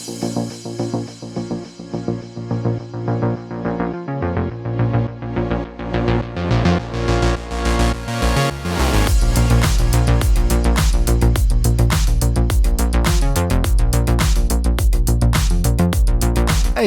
Hey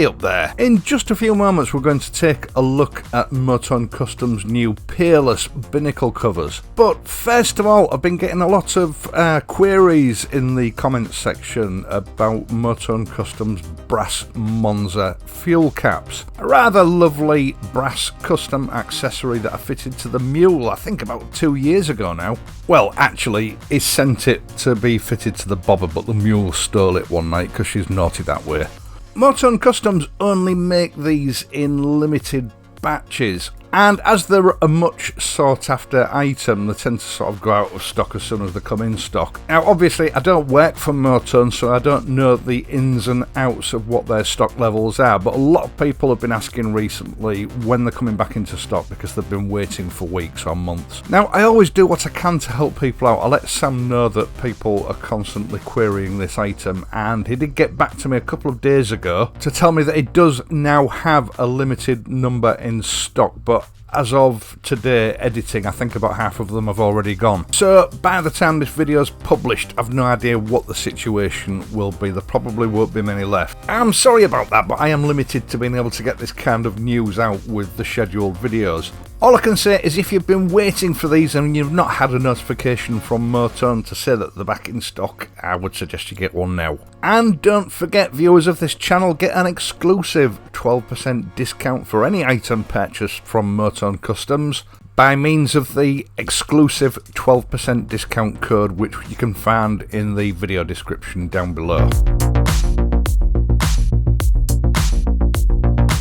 up there. In just a few moments we're going to take a look at Motone Customs' new Peerless binnacle covers. But first of all, I've been getting a lot of queries in the comments section about Motone Customs' brass Monza fuel caps. A rather lovely brass custom accessory that I fitted to the mule, I think about 2 years ago now. Well, actually, he sent it to be fitted to the bobber, but the mule stole it one night because she's naughty that way. Motone Customs only make these in limited batches, and as they're a much sought after item, they tend to sort of go out of stock as soon as they come in stock. Now obviously I don't work for Motone, so I don't know the ins and outs of what their stock levels are, but a lot of people have been asking recently when they're coming back into stock because they've been waiting for weeks or months. Now I always do what I can to help people out. I let Sam know that people are constantly querying this item, and he did get back to me a couple of days ago to tell me that it does now have a limited number in stock, but as of today editing, I think about half of them have already gone. So by the time this video is published, I've no idea what the situation will be. There probably won't be many left. I'm sorry about that, but I am limited to being able to get this kind of news out with the scheduled videos. All I can say is if you've been waiting for these and you've not had a notification from Motone to say that they're back in stock, I would suggest you get one now. And don't forget, viewers of this channel get an exclusive 12% discount for any item purchased from Motone Customs by means of the exclusive 12% discount code, which you can find in the video description down below.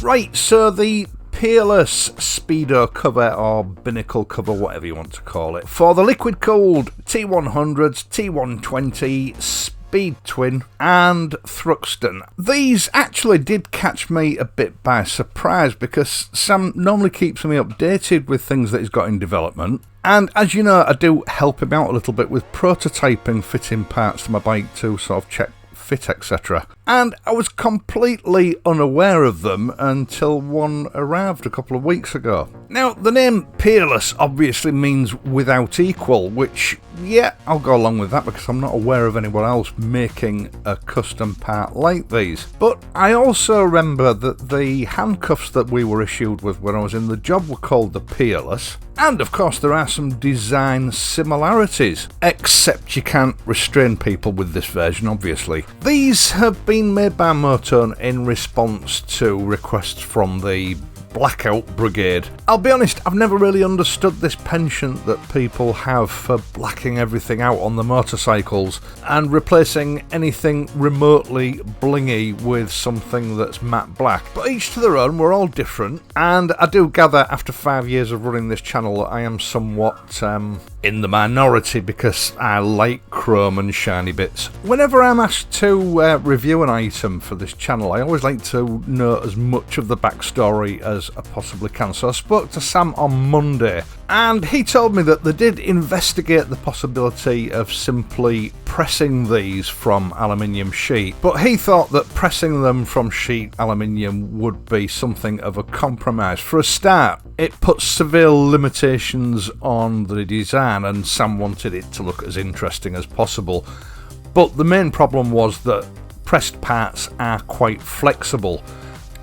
Right, so the Peerless speedo cover, or binnacle cover, whatever you want to call it, for the liquid cooled T100s, T120, Speed Twin and Thruxton. These actually did catch me a bit by surprise because Sam normally keeps me updated with things that he's got in development, and as you know, I do help him out a little bit with prototyping, fitting parts to my bike to sort of check fit, etc. And I was completely unaware of them until one arrived a couple of weeks ago. Now, the name Peerless obviously means without equal, which, yeah, I'll go along with that because I'm not aware of anyone else making a custom part like these. But I also remember that the handcuffs that we were issued with when I was in the job were called the Peerless. And of course there are some design similarities, except you can't restrain people with this version, obviously. These have been made by Motone in response to requests from the Blackout Brigade. I'll be honest, I've never really understood this penchant that people have for blacking everything out on the motorcycles and replacing anything remotely blingy with something that's matte black. But each to their own, we're all different, and I do gather after 5 years of running this channel I am somewhat in the minority because I like chrome and shiny bits. Whenever I'm asked to review an item for this channel, I always like to know as much of the backstory as I possibly can. So I spoke to Sam on Monday, and he told me that they did investigate the possibility of simply pressing these from aluminium sheet, but he thought that pressing them from sheet aluminium would be something of a compromise. For a start, it puts severe limitations on the design, and Sam wanted it to look as interesting as possible. But the main problem was that pressed parts are quite flexible,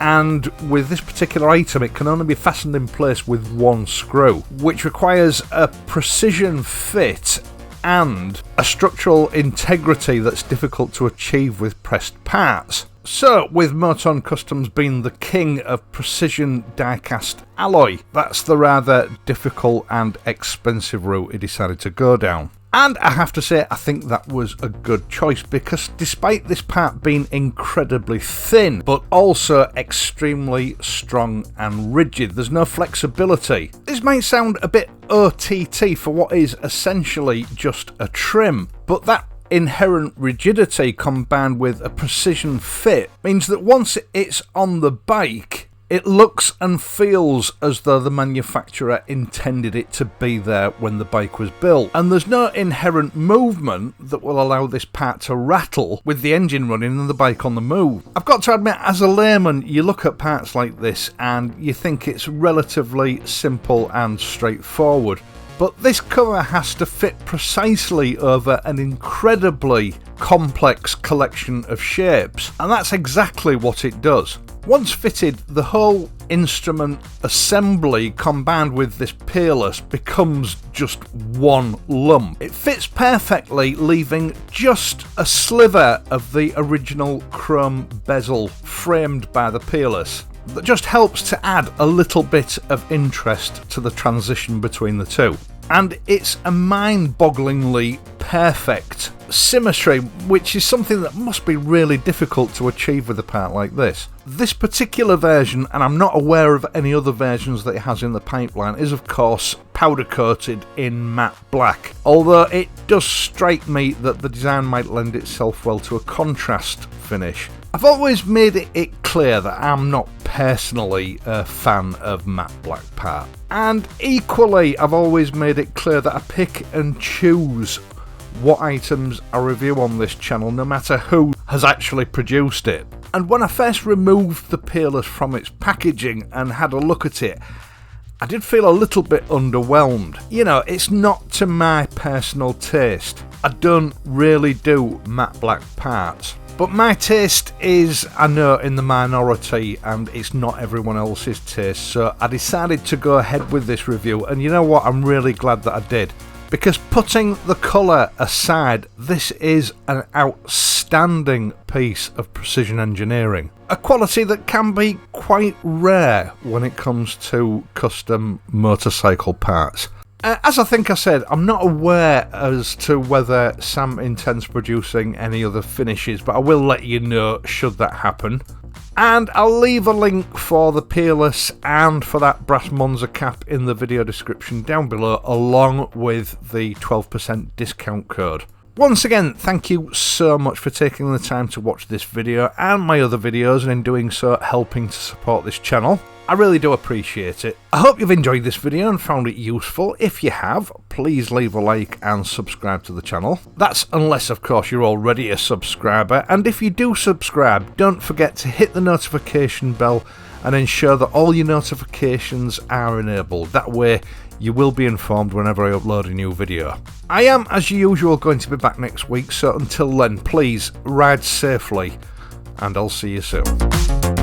and with this particular item it can only be fastened in place with one screw, which requires a precision fit and a structural integrity that's difficult to achieve with pressed parts. So, with Motone Customs being the king of precision die-cast alloy, that's the rather difficult and expensive route he decided to go down. And I have to say, I think that was a good choice, because despite this part being incredibly thin, but also extremely strong and rigid, there's no flexibility. This might sound a bit OTT for what is essentially just a trim, but that inherent rigidity combined with a precision fit means that once it's on the bike, It looks and feels as though the manufacturer intended it to be there when the bike was built, and there's no inherent movement that will allow this part to rattle with the engine running and the bike on the move. I've got to admit, as a layman, you look at parts like this and you think it's relatively simple and straightforward. But this cover has to fit precisely over an incredibly complex collection of shapes, and that's exactly what it does. Once fitted, the whole instrument assembly combined with this Peerless becomes just one lump. It fits perfectly, leaving just a sliver of the original chrome bezel framed by the Peerless. That just helps to add a little bit of interest to the transition between the two. And it's a mind-bogglingly perfect symmetry, which is something that must be really difficult to achieve with a part like this. This particular version, and I'm not aware of any other versions that it has in the pipeline, is of course powder coated in matte black, although it does strike me that the design might lend itself well to a contrast finish. I've always made it clear that I'm not personally a fan of matte black part, and equally I've always made it clear that I pick and choose what items I review on this channel, no matter who has actually produced it. And when I first removed the Peerless from its packaging and had a look at it, I did feel a little bit underwhelmed. You know, it's not to my personal taste. I don't really do matte black parts. But my taste is, I know, in the minority, and it's not everyone else's taste, so I decided to go ahead with this review, and you know what, I'm really glad that I did. Because putting the colour aside, this is an outstanding piece of precision engineering. A quality that can be quite rare when it comes to custom motorcycle parts. As I think I said, I'm not aware as to whether Sam intends producing any other finishes, but I will let you know should that happen. And I'll leave a link for the Peerless and for that brass Monza cap in the video description down below, along with the 12% discount code. Once again, thank you so much for taking the time to watch this video and my other videos, and in doing so helping to support this channel. I really do appreciate it. I hope you've enjoyed this video and found it useful. If you have, please leave a like and subscribe to the channel. That's unless, of course, you're already a subscriber. And if you do subscribe, don't forget to hit the notification bell and ensure that all your notifications are enabled. That way, you will be informed whenever I upload a new video. I am, as usual, going to be back next week, so until then, please ride safely, and I'll see you soon.